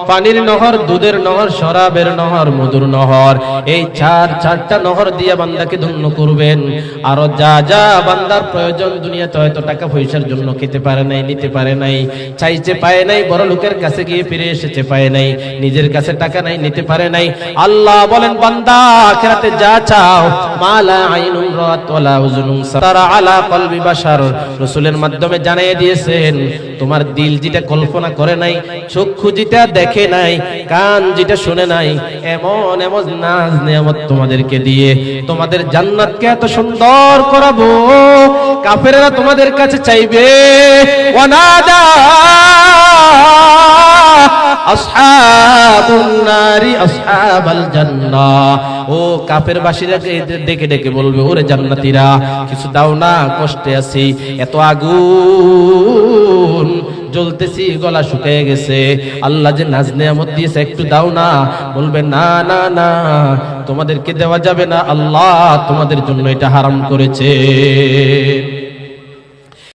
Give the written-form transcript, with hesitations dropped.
পানির নহর, দুধের নহর, শরাবের নহর, মধুর নহর, এই চারটা নহর দিয়ে বান্দাকে ধন্য করবেন। আরো যা যা বান্দার প্রয়োজন, দুনিয়াতে হয়তো টাকা পয়সার জন্য খেতে পারে নাই, নিতে পারে নাই, চাইছে পায় নাই, বড় লোকের কাছে গিয়ে ফিরে এসেছে পায় নাই, নিজের কাছে টাকা নাই, নিতে পারে নাই। আল্লাহ বলেন বান্দা আখিরাতে যা চাও, মালা আইনুন রাত ওয়ালা উযুনুন সারা আলা কলবি বাশার, রাসূলের মাধ্যমে জানিয়ে দিয়েছেন তোমার দিল যেটা কল্পনা করে নাই, চক্ষু যেটা দেখে নাই, কান যেটা শুনে নাই, এমন এমন নাজ নিয়ামত তোমাদেরকে দিয়ে তোমাদের জান্নাতকে এত সুন্দর করাবো, কাফেররা তোমাদের কাছে চাইবে ওয়ানাদা আসহাবুন নারি আসহাবাল জান্নাহ, ও কাফের বাসীরা ডেকে ডেকে বলবে ওরে জান্নাতীরা কিছু দাও না, কষ্টে আছি, এত আগুন জ্বলতেছি, গলা শুকিয়ে গেছে, আল্লাহ যে নাজ নিয়ামত দিয়েছে একটু দাও না। বলবে না না না, তোমাদেরকে দেওয়া যাবে না, আল্লাহ তোমাদের জন্য এটা হারাম করেছে।